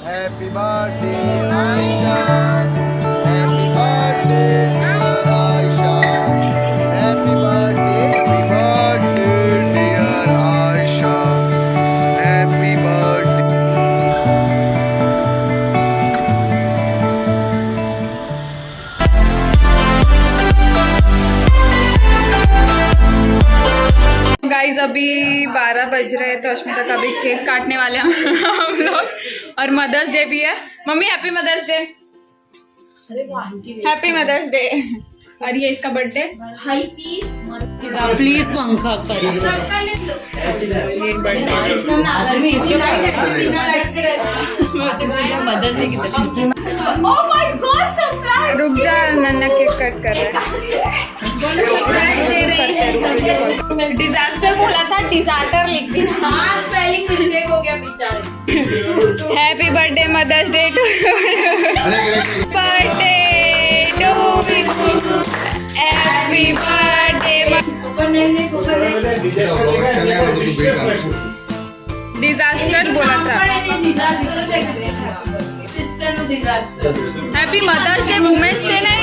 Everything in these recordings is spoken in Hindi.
Happy birthday, Aisha. Happy birthday, dear Aisha. Happy birthday, dear Aisha. Happy birthday. Guys अभी 12 बज रहे हैं तो अश्मिता का भी केक काटने वाले हैं हम लोग और मदर्स डे भी है। Mummy happy mother's Day. Happy mother's Day. और ये इसका बर्थडे। प्लीज पंखा कर रुक जा, नन्ना केक कट कर रहा है। डिजास्टर बोला था, डिजास्टर लिख दिया। स्पेलिंग मिस्टेक हो गया बेचारे। Happy birthday mother's day to birthday to happy birthday. Disaster बोला था। Happy mother's day, women's day नहीं।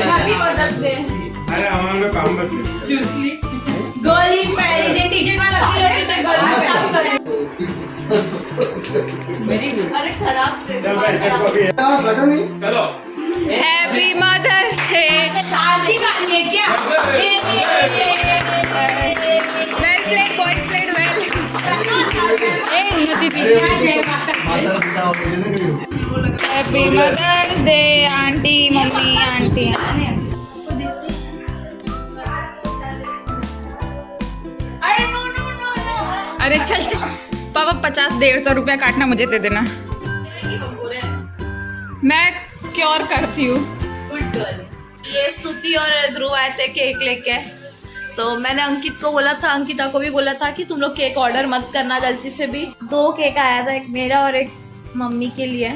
Happy mother's day. अरे हमारा काम बस गोली पहली जे टीचर में लगी रहती है गोली साफ करे। Very good. अरे खराब से चलो हैप्पी मदर्स डे। शादी वाली है क्या? Well played boys played well. Happy mother's Day aunty, mummy, aunty. अरे चल चल पापा, 50-150 रुपया काटना मुझे दे देना, मैं क्योर करती हूँ। ये स्तुति और ध्रुव आए थे केक लेके, तो मैंने अंकित को बोला था, अंकिता को भी बोला था कि तुम लोग केक ऑर्डर मत करना गलती से भी। 2 केक आया था, एक मेरा और एक मम्मी के लिए।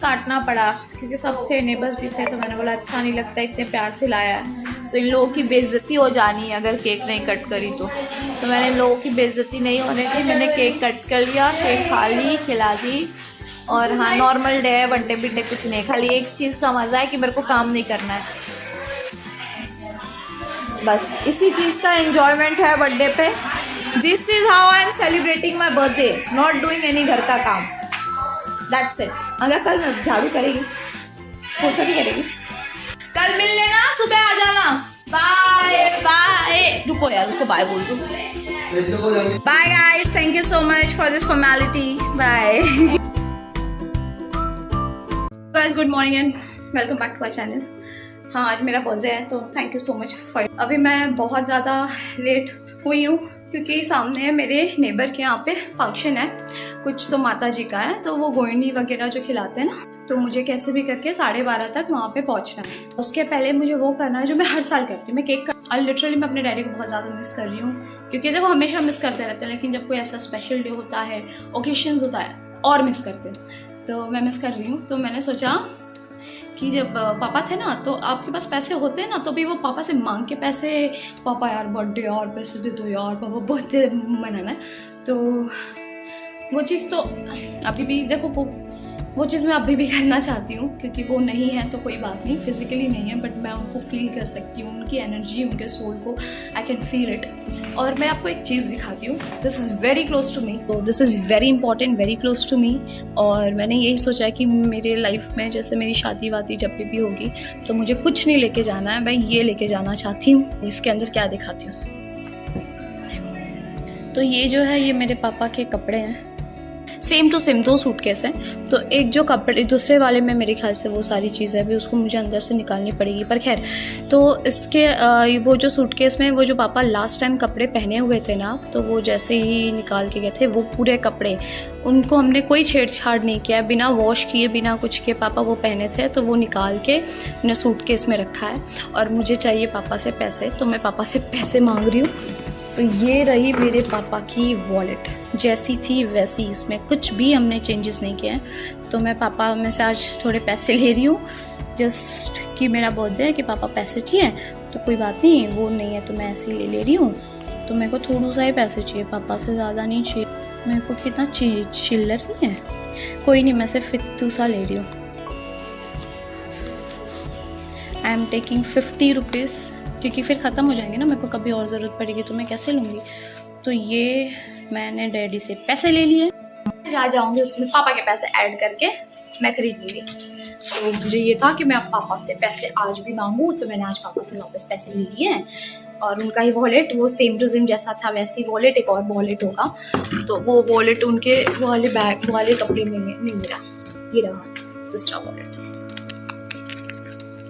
काटना पड़ा क्योंकि सबसे नेबर्स भी थे, तो मैंने बोला अच्छा नहीं लगता, इतने प्यार से लाया है तो इन लोगों की बेइज्जती हो जानी है अगर केक नहीं कट करी तो मैंने इन लोगों की बेइज्जती नहीं होने दी। मैंने केक कट कर लिया, केक खा ली, खिला दी। और हाँ, नॉर्मल डे है, बर्थडे बिड्डे कुछ नहीं, खाली एक चीज़ का मज़ा है कि मेरे को काम नहीं करना है, बस इसी चीज़ का एंजॉयमेंट है बर्थडे पे। This is how I am celebrating my birthday, not doing any घर का काम, दैट्स इट। अगर कल मैं झाड़ू करेगी, पोछा भी करेगी, कल मिल लेना, सुबह आ जाना। Bye bye. रुको यार, उसको बाय बोल दो। Bye guys, thank you so much for this formality, bye guys, good morning and welcome back to my channel. हाँ, आज मेरा बर्थडे है तो thank you so much for. अभी मैं बहुत ज़्यादा लेट हुई हूँ क्योंकि सामने मेरे नेबर के यहाँ पे फंक्शन है, कुछ तो माता जी का है, तो वो गोइनी वगैरह जो खिलाते हैं ना, तो मुझे कैसे भी करके 12:30 तक वहाँ पे पहुँचना है। उसके पहले मुझे वो करना है जो मैं हर साल करती हूँ, मैं केक और लिटरली मैं अपने डैडी को बहुत ज़्यादा मिस कर रही हूँ क्योंकि देखो हमेशा मिस करते रहते हैं, लेकिन जब कोई ऐसा स्पेशल डे होता है, ओकेशंस होता है, और मिस करते हैं, तो मैं मिस कर रही हूँ। तो मैंने सोचा कि जब पापा थे ना, तो आपके पास पैसे होते हैं ना, तो भी वो पापा से मांग के पैसे, पापा यार बर्थडे यार पैसे दे दो यार, पापा बर्थडे मनाना है, तो वो चीज़ तो अभी भी देखो, वो चीज़ मैं अभी भी करना चाहती हूँ क्योंकि वो नहीं है तो कोई बात नहीं, फिजिकली नहीं है, बट मैं उनको फील कर सकती हूँ, उनकी एनर्जी, उनके सोल को आई कैन फील इट। और मैं आपको एक चीज़ दिखाती हूँ, this is very close to me, तो this is very important, very close to me. और मैंने यही सोचा कि मेरे लाइफ में जैसे मेरी शादी वादी जब भी होगी तो मुझे कुछ नहीं लेके जाना है, मैं ये लेके जाना चाहती हूँ। इसके अंदर क्या दिखाती हूँ, तो ये जो है, ये मेरे पापा के कपड़े हैं, सेम टू सेम 2 सूटकेस हैं। तो एक जो कपड़े दूसरे वाले में मेरे ख्याल से वो सारी चीज़ें भी उसको मुझे अंदर से निकालनी पड़ेगी, पर खैर। तो इसके वो जो सूटकेस में वो जो पापा लास्ट टाइम कपड़े पहने हुए थे ना, तो वो जैसे ही निकाल के गए थे वो पूरे कपड़े, उनको हमने कोई छेड़छाड़ नहीं किया, बिना वॉश किए, बिना कुछ किए, पापा वो पहने थे तो वो निकाल के मैंने सूटकेस में रखा है। और मुझे चाहिए पापा से पैसे, तो मैं पापा से पैसे मांग रही हूँ। तो ये रही मेरे पापा की वॉलेट, जैसी थी वैसी, इसमें कुछ भी हमने चेंजेस नहीं किए हैं। तो मैं पापा में से आज थोड़े पैसे ले रही हूँ, जस्ट कि मेरा बर्थडे है, कि पापा पैसे चाहिए, तो कोई बात नहीं, वो नहीं है तो मैं ऐसे ही ले रही हूँ। तो मेरे को थोड़ा सा ही पैसे चाहिए, पापा से ज़्यादा नहीं चाहिए। मेरे को कितना चाहिए, चिल्लर नहीं है। कोई नहीं, मैं सिर्फ फित्तू सा ले रही हूँ। आई एम टेकिंग 50 रुपीज़, क्योंकि फिर ख़त्म हो जाएंगे ना, मेरे को कभी और ज़रूरत पड़ेगी तो मैं कैसे लूँगी। तो ये मैंने डैडी से पैसे ले लिए, आ जाऊँगी उसमें पापा के पैसे ऐड करके मैं खरीद लूँगी। तो मुझे ये था कि मैं अब पापा से पैसे आज भी मांगूँ, तो मैंने आज पापा से वापस पैसे ले लिए हैं। और उनका ही वॉलेट वो सेम टू सेम जैसा था वैसे ही वॉलेट, एक और वॉलेट होगा, तो वो वॉलेट उनके वाले बैग वाले कपड़े में नहीं मिला, ये रहा दूसरा वॉलेट।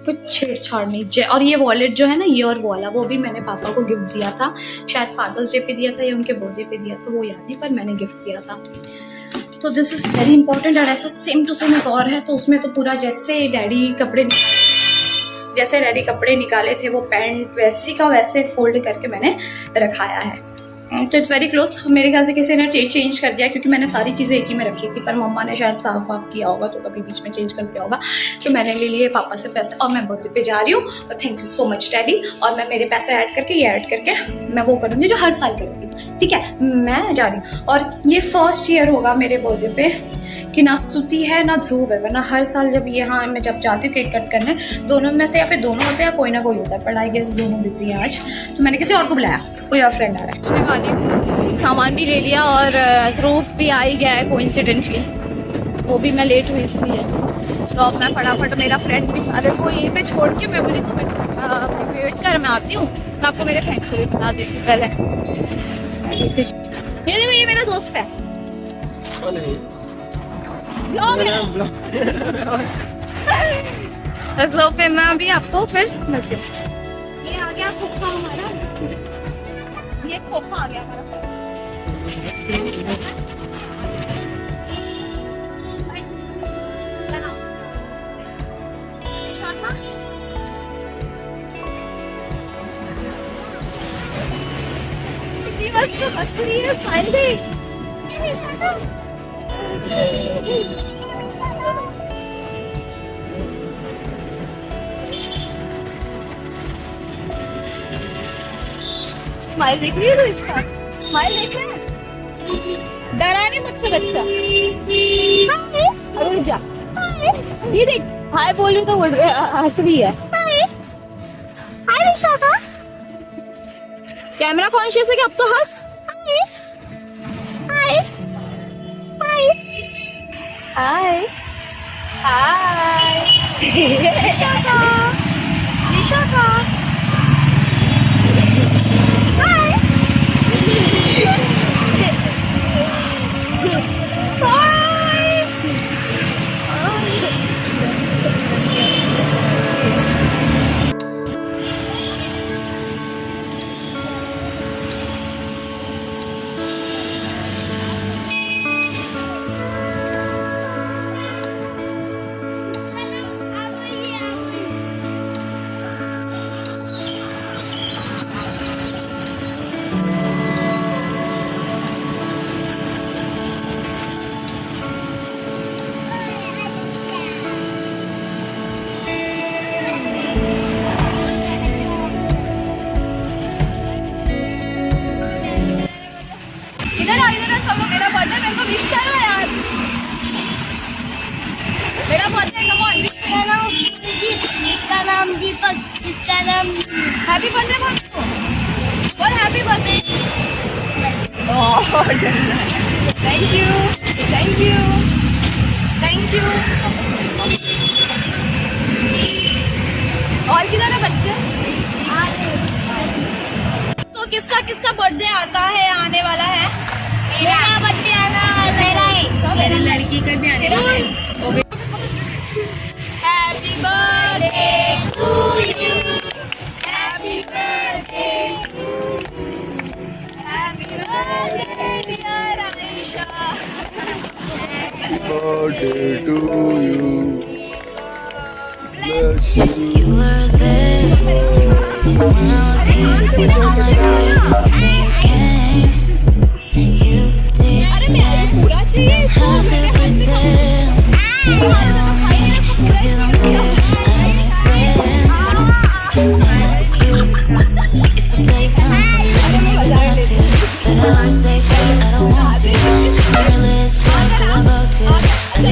कुछ छेड़छाड़ नहीं। और ये वॉलेट जो है ना, ये और वाला, वो भी मैंने पापा को गिफ्ट दिया था, शायद फादर्स डे पे दिया था या उनके बर्थडे पे दिया था, वो याद नहीं, पर मैंने गिफ्ट दिया था। तो दिस इज़ वेरी इंपॉर्टेंट। और ऐसा सेम टू सेम एक और है, तो उसमें तो पूरा जैसे डैडी कपड़े निकाले थे, वो पैंट वैसी का वैसे फोल्ड करके मैंने रखाया है। तो इट्स वेरी क्लोज। मेरे ख्याल से किसी ने चेंज कर दिया, क्योंकि मैंने सारी चीज़ें एक ही में रखी थी, पर मम्मा ने शायद साफ वाफ किया होगा, तो कभी बीच में चेंज कर दिया होगा। तो मैंने ले लिए पापा से पैसे, और मैं बर्थडे पे जा रही हूँ। और thank you so much daddy. और मैं मेरे पैसे ऐड करके मैं वो करूँगी जो हर साल करूँगी, ठीक है। मैं जा रही हूँ, और ये फर्स्ट ईयर होगा मेरे बर्थडे पे कि ना स्तुति है ना ध्रुव है, वरना हर साल जब यहाँ मैं जब जाती हूँ केक कट करने, दोनों में से या फिर दोनों होते हैं, कोई ना कोई होता है, पर आई गेस दोनों बिजी हैं आज, तो मैंने किसी और को बुलाया, कोई और फ्रेंड आ रहा है वाली। सामान भी ले लिया और ध्रुव भी आ ही गया है कोइंसिडेंटली, वो भी मैं लेट हुई इसलिए। तो अब मैं फटाफट मेरा फ्रेंड बेचारे को यहीं पे छोड़ के मैं बोली तुम्हें वेट कर, मैं आती हूँ। मैं आपको मेरे फ्रेंड से भी बता देती हूँ पहले। ये देखो, ये मेरा दोस्त है। तो फिर मैं अभी आपको फिर मिलती हूँ। ये आ गया खोखा हमारा, ये खोखा आ गया हमारा। बस तो हंस रही है, स्माइल दे। स्माइल देख रही है तो इसका स्माइल देख रहे हैं। डरा नहीं मुझसे बच्चा। रुक जा, ये देख हाय बोल रही तो बोल रही हंस रही है। हाय विशाखा, कैमरा कॉन्शियस है कि अब तो हंस। हाय हाय हाय हाय विशाखा, विशाखा हाय दीपक, जिसका नाम हैप्पी बर्थडे बोल और happy birthday. Thank you thank you thank you. और किधर है बच्चे? तो किसका किसका बर्थडे आता है, आने वाला है? मेरा बर्थडे आना मेरा ही, मेरी लड़की का भी आने वाला है। Happy birthday to you, happy birthday to you, happy birthday dear Ayesha, birthday to you. Bless you. You were there when I was here, feeling like tears. You say you came, you didn't have to pretend. Never me, 'cause you don't care. I don't need friends. And you, if I tell you something, I don't make it up to, but I always say that I don't want to. Fearless, like I'm about to. I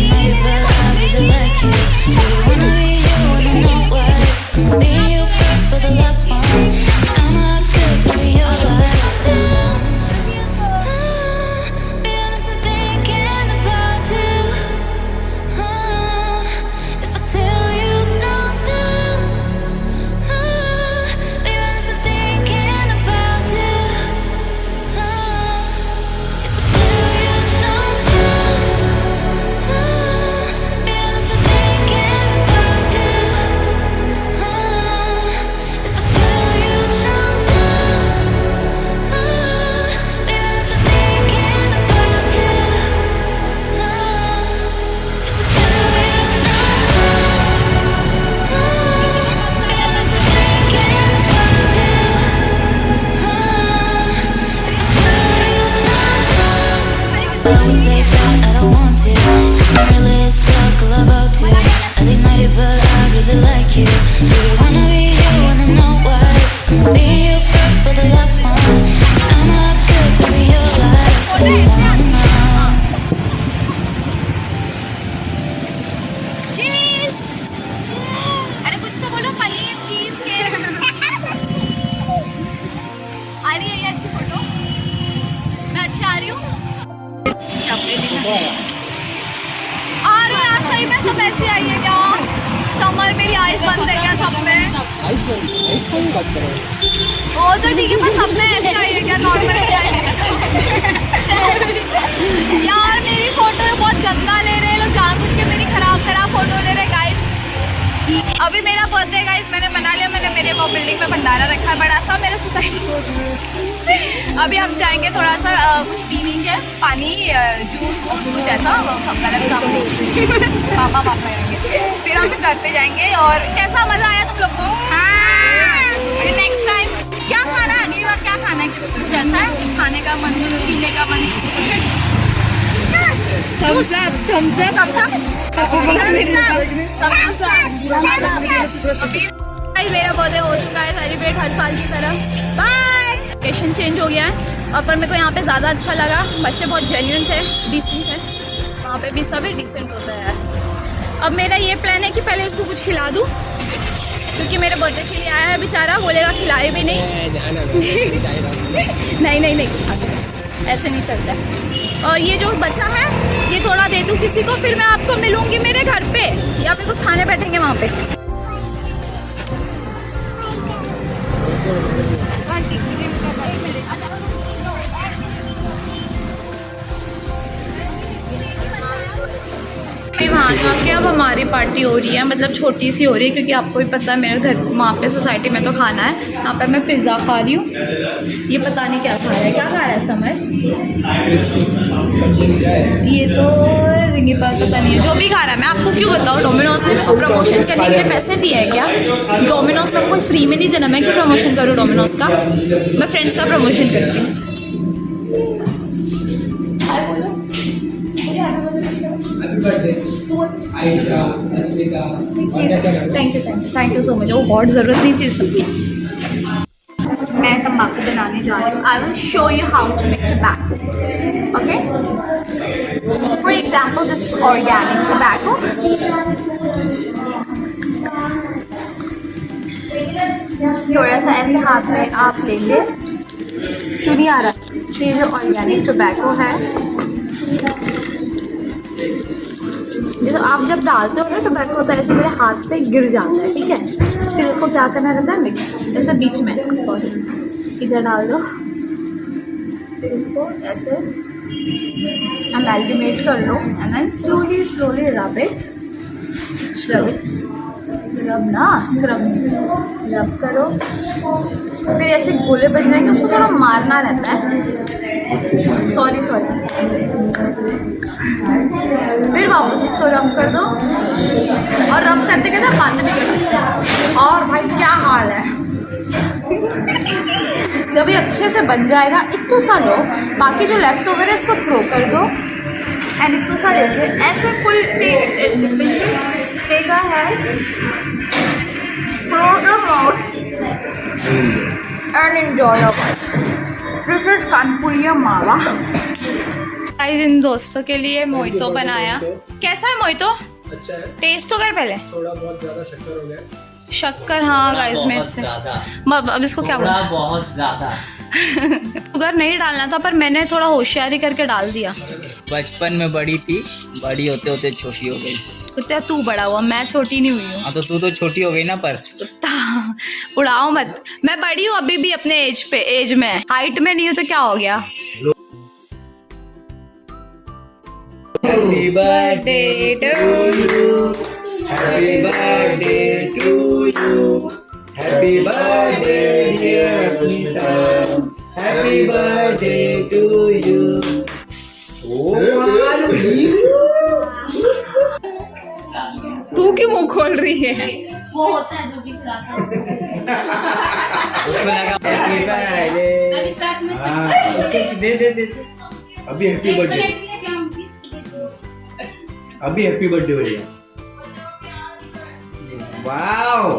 क्या सब ऐसे आई है क्या? समर मेरी आइज बंद है क्या सब में? वो तो ठीक है, पर सब में ऐसे आई है क्या? नॉर्मल आई है यार। मेरी फोटो बहुत गंदा ले रहे हैं लोग, जानबूझ के मेरी खराब फोटो ले रहे हैं गाइस। अभी मेरा बर्थडे गाइस मैंने मना लिया। मैंने मेरे वो बिल्डिंग में भंडारा रखा है बड़ा सा मेरे सोसाइटी। अभी हम जाएंगे थोड़ा सा कुछ पीनेंगे, पानी जूस कुछ ऐसा गलत काम पापा आएंगे, फिर हम घर पे जाएंगे। और कैसा मजा आया तुम लोग को? नेक्स्ट टाइम क्या खाना है? अगली बार क्या खाना है? कुछ ऐसा है कुछ खाने का मन, पीने का मन? मेरा बर्थडे हो चुका है सेलिब्रेट हर साल की तरह। बाय। लोकेशन चेंज हो गया है और पर मेरे को यहाँ पे ज़्यादा अच्छा लगा। बच्चे बहुत जेन्युइन थे, डिसेंट थे। वहाँ पे भी सभी डिसेंट होता है यार। अब मेरा ये प्लान है कि पहले इसको कुछ खिला दूँ, क्योंकि मेरे बर्थडे के लिए आया है बेचारा, बोलेगा खिलाए भी नहीं। नहीं ऐसे नहीं चलता। और ये जो बचा है ये थोड़ा दे दूँ किसी को, फिर मैं आपको मिलूंगी मेरे घर पे या फिर कुछ खाने बैठेंगे वहाँ पे। वहाँ जाके अब हमारी पार्टी हो रही है, मतलब छोटी सी हो रही है, क्योंकि आपको भी पता है मेरे घर वहाँ पे सोसाइटी में तो खाना है। यहाँ पे मैं पिज़्ज़ा खा रही हूँ। ये पता नहीं क्या खा रहा है, क्या खा रहा है समर? ये तो जिंदगी पर पता नहीं है जो भी खा रहा है। मैं आपको क्यों बताऊँ, डोमिनोज ने इसको प्रमोशन करने के लिए पैसे दिए हैं क्या? डोमिनोज में कोई फ्री में नहीं देना, मैं क्यों प्रमोशन करूँ डोमिनोज का? मैं फ्रेंड्स का प्रमोशन करती हूँ। Thank you so much. वो बहुत ज़रूरत नहीं थी इसकी। मैं तम्बाकू बनाने जा रही हूँ। I will show you how to make tobacco. Okay, for example this is organic tobacco. थोड़ा सा ऐसे हाथ में आप ले ले, क्यों नहीं आ रहा? ये जो ऑर्गेनिक टोबैको है, जैसे आप जब डालते हो ना टोबैको होता है ऐसे मेरे हाथ पे गिर जाता है, ठीक है? फिर इसको क्या करना रहता है, मिक्स ऐसे बीच में, सॉरी इधर डाल दो, फिर इसको ऐसे अमेलगमेट कर लो and then slowly rub it, rub करो। फिर ऐसे गोले बजना है कि उसको थोड़ा मारना रहता है, सॉरी फिर वापस इसको रब कर दो, और रब करते करते बंद भी कर सकते हैं। और भाई क्या हाल है जब ये अच्छे से बन जाएगा, इतना सा लो, बाकी जो लेफ्ट ओवर है इसको थ्रो कर दो एंड इतना सा लेके ऐसे फुल टेक है, throw the mouth and enjoy your life. This is कानपुरिया मावा। इन दोस्तों के लिए मोहितो बनाया। कैसा है मोहितो? अच्छा है। टेस्ट तो कर पहले। थोड़ा बहुत ज्यादा शक्कर हो गया। शक्कर, हाँ गाइस में से अब इसको क्या बोला? बहुत ज्यादा शुगर नहीं डालना था, पर मैंने थोड़ा होशियारी करके डाल दिया। बचपन में बड़ी थी, बड़ी होते होते छोटी हो गई। कुत्ते तू बड़ा हुआ, मैं छोटी नहीं हुई हूँ। हाँ तो तू तो छोटी हो गई ना। पर कुत्ता उड़ाओ मत, मैं बड़ी हूँ अभी भी अपने एज में, हाइट में नहीं हूँ तो क्या हो गया। Happy birthday to you. Happy birthday to you. Happy birthday dear Asmita. Happy birthday to you. तू क्यों मुंह खोल रही है? वो होता है जो भी खिलाता है उसमें लगा हैप्पी बर्थडे। दे अभी हैप्पी बर्थडे, अभी हैप्पी बर्थडे हो गया। वाओ,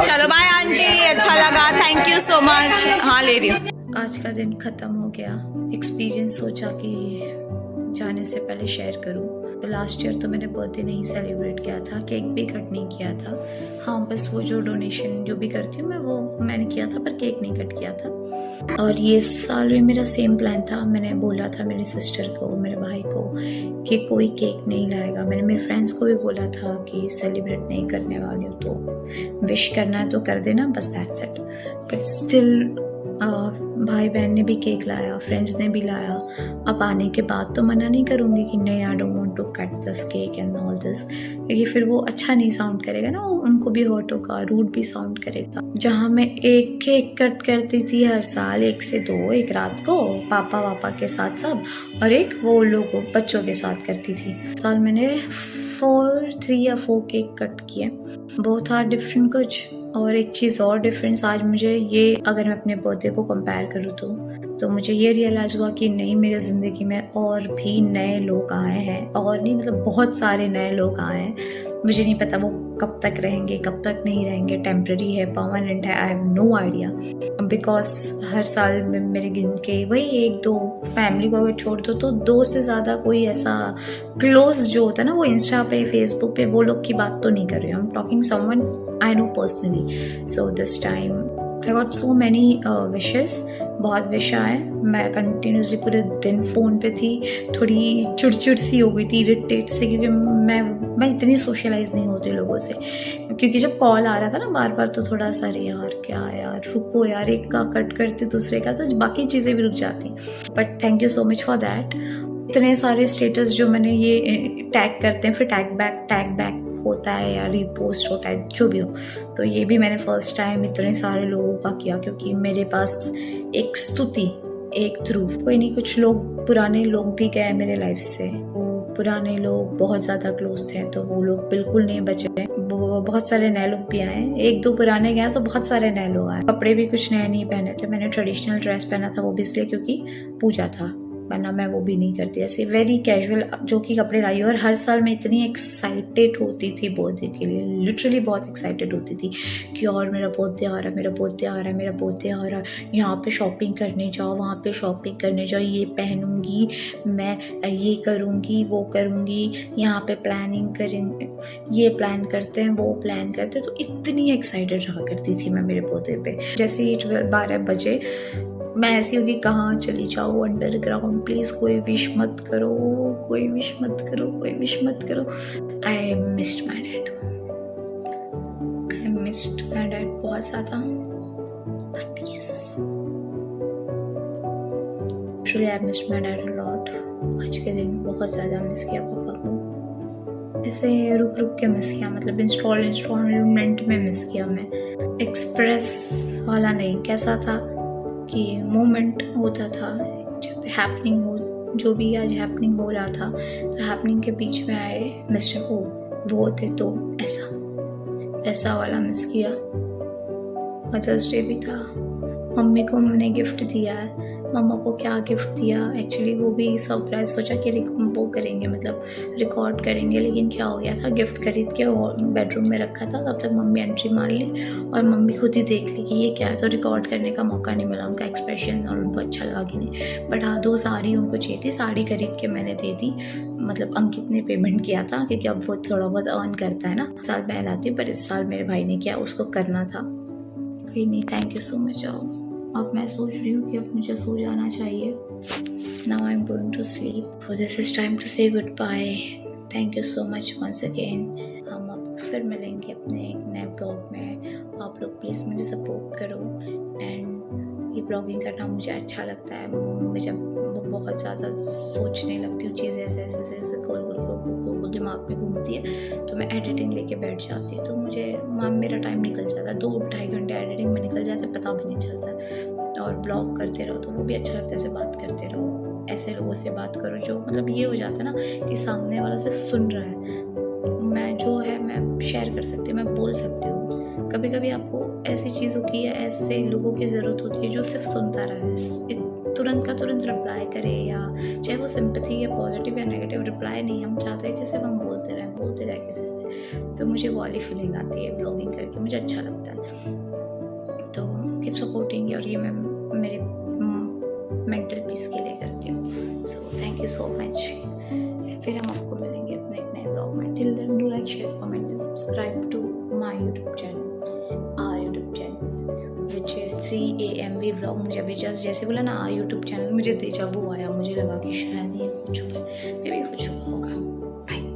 चलो बाय आंटी, अच्छा लगा, थैंक यू सो मच। हाँ ले रही हूँ। आज का दिन खत्म हो गया। एक्सपीरियंस सोचा कि जाने से पहले शेयर करूँ। तो लास्ट ईयर तो मैंने बर्थडे नहीं सेलिब्रेट किया था, केक भी कट नहीं किया था। हाँ, बस वो जो डोनेशन जो भी करती हूँ मैं वो मैंने किया था, पर केक नहीं कट किया था। और ये साल भी मेरा सेम प्लान था। मैंने बोला था मेरी सिस्टर को, मेरे भाई को कि कोई केक नहीं लाएगा। मैंने मेरे फ्रेंड्स को भी बोला था कि सेलिब्रेट नहीं करने वाली हूँ, तो विश करना है तो कर देना, बस दैट्स इट। बट स्टिल भाई बहन ने भी केक लाया, फ्रेंड्स ने भी लाया। अब आने के बाद तो मना नहीं करूँगी कि नहीं, I don't want to cut this cake and all this, क्योंकि फिर वो अच्छा नहीं साउंड करेगा ना, उनको भी हर्ट होगा, रूड भी साउंड करेगा। जहाँ मैं एक केक कट करती थी हर साल, 1 से 2, एक रात को पापा वापा के साथ सब, और एक वो लोगों बच्चों के साथ करती थी। साल मैंने 3 या 4 केक कट किए। बहुत था डिफरेंट कुछ। और एक चीज़ और डिफरेंस आज मुझे ये, अगर मैं अपने बर्थडे को कंपेयर करूँ तो मुझे ये रियलाइज़ हुआ कि नहीं, मेरी ज़िंदगी में और भी नए लोग आए हैं, और नहीं मतलब बहुत सारे नए लोग आए हैं। मुझे नहीं पता वो कब तक रहेंगे, कब तक नहीं रहेंगे, टेम्प्रेरी है, परमानेंट है, I have no idea. Because हर साल में मेरे गिन के वही 1-2 फैमिली को अगर छोड़ दो तो 2 से ज़्यादा कोई ऐसा क्लोज जो होता है ना, वो इंस्टा पे, फेसबुक पे, वो लोग की बात तो नहीं कर रही हूँ। I am talking someone I know personally. So this time I got so many wishes, बहुत विश आए। मैं कंटिन्यूसली पूरे दिन फ़ोन पे थी, थोड़ी चिड़चिड़ सी हो गई थी, इरिटेट से, क्योंकि मैं इतनी सोशलाइज नहीं होती लोगों से। क्योंकि जब कॉल आ रहा था ना बार बार, तो थोड़ा सा यार क्या यार, रुको यार, एक का कट करती दूसरे का, तो बाकी चीज़ें भी रुक जाती। But thank you so much for that. इतने सारे स्टेटस जो मैंने ये टैग करते हैं, फिर टैग बैक होता है या रिपोस्ट होता है, जो भी हो, तो ये भी मैंने फर्स्ट टाइम इतने सारे लोगों का किया, क्योंकि मेरे पास एक स्तुति, एक ध्रुव, कोई नहीं, कुछ लोग पुराने लोग भी गए मेरे लाइफ से। वो पुराने लोग बहुत ज़्यादा क्लोज थे, तो वो लोग बिल्कुल नहीं बचे। बहुत सारे नए लोग भी आए, 1-2 पुराने गए तो बहुत सारे नए लोग आए। कपड़े भी कुछ नए नहीं पहने थे, मैंने ट्रेडिशनल ड्रेस पहना था, वो भी इसलिए क्योंकि पूजा था, वरना मैं वो भी नहीं करती। ऐसे वेरी कैजुअल जो कि कपड़े लाई। और हर साल मैं इतनी एक्साइटेड होती थी बर्थडे के लिए, लिटरली बहुत एक्साइटेड होती थी कि और मेरा बर्थडे आ रहा है, मेरा बर्थडे आ रहा है, मेरा बर्थडे आ रहा है, यहाँ पे शॉपिंग करने जाओ, वहाँ पे शॉपिंग करने जाओ, ये पहनूंगी मैं, ये करूँगी, वो करूँगी, यहाँ पे प्लानिंग करेंगे, ये प्लान करते हैं, वो प्लान करते हैं। तो इतनी एक्साइटेड रहा करती थी मैं मेरे बर्थडे पे। जैसे ही 12 बजे मैं ऐसी होगी, कहाँ चली जाओ अंडरग्राउंड, प्लीज़ कोई विश मत करो, कोई विश मत करो, कोई विश मत करो। आई मिस्ड माई डैड, बहुत ज़्यादा। But yes, actually I missed my dad a lot. आज के दिन बहुत ज़्यादा मिस किया पापा को, ऐसे रुक रुक के मिस किया, मतलब इंस्टॉलमेंट में मिस किया मैं। एक्सप्रेस वाला नहीं, कैसा था कि मोमेंट होता था जब हैपनिंग हो, जो भी आज हैपनिंग हो रहा था, तो हैपनिंग के बीच में आए मिस्टर ओ, वो थे, तो ऐसा वाला मिस किया। मदर्स डे भी था, मम्मी को हमने गिफ्ट दिया है। मम्मा को क्या गिफ्ट दिया, एक्चुअली वो भी सरप्राइज सोचा कि वो करेंगे, मतलब रिकॉर्ड करेंगे, लेकिन क्या हो गया था, गिफ्ट खरीद के बेडरूम में रखा था। तब तक मम्मी एंट्री मार ली और मम्मी खुद ही देख ली कि ये क्या है, तो रिकॉर्ड करने का मौका नहीं मिला, उनका एक्सप्रेशन और उनको अच्छा लगा कि नहीं। बट हाँ, 2 साड़ी उनको चाहिए थी, साड़ी खरीद के मैंने दे दी। मतलब अंकित ने पेमेंट किया था, क्योंकि अब वो थोड़ा बहुत अर्न करता है ना। साल पहले आती, पर इस साल मेरे भाई ने किया, उसको करना था। कोई नहीं, थैंक यू सो मच। अब मैं सोच रही हूँ कि अब मुझे सो जाना चाहिए। Now I am going to sleep, so this is time to say goodbye. Thank you so much once again. हम अब फिर मिलेंगे अपने एक नए ब्लॉग में। आप लोग प्लीज़ मुझे सपोर्ट करो। एंड ये ब्लॉगिंग करना मुझे अच्छा लगता है। मुझे बहुत ज़्यादा सोचने लगती हूँ, चीज़ें ऐसे गोल दिमाग में घूमती है, तो मैं एडिटिंग लेके बैठ जाती हूँ। तो मुझे मेरा टाइम निकल जाता है, 2-2.5 घंटे एडिटिंग में निकल जाता है, पता भी नहीं चलता। और ब्लॉग करते रहो तो वो भी अच्छा लगता है, ऐसे बात करते रहो, ऐसे लोगों से बात करो जो मतलब ये हो जाता है ना कि सामने वाला सिर्फ सुन रहा है, मैं जो है मैं शेयर कर सकती हूँ, मैं बोल सकती हूँ। कभी कभी आपको ऐसी चीज़ों की या ऐसे लोगों की ज़रूरत होती है जो सिर्फ सुनता रहे, तुरंत का तुरंत रिप्लाई करे, या चाहे वो सिंपैथी या पॉजिटिव या नेगेटिव रिप्लाई नहीं, हम चाहते हैं कि सिर्फ हम बोलते रहे किसी से। तो मुझे वो वाली फीलिंग आती है ब्लॉगिंग करके, मुझे अच्छा लगता है। तो कीप सपोर्टिंग, और ये मैं मेरे मेंटल पीस के लिए करती हूँ। So thank you so much. फिर हम आपको मिलेंगे Till then, do like, share, comment, and subscribe to my YouTube channel, our YouTube channel, which is 3 AMV vlog. मुझे अभी जस्ट जैसे बोला ना YouTube चैनल, मुझे déjà vu आया, मुझे लगा कि शायद ये हो चुका है, मे भी हो चुका होगा. बाय.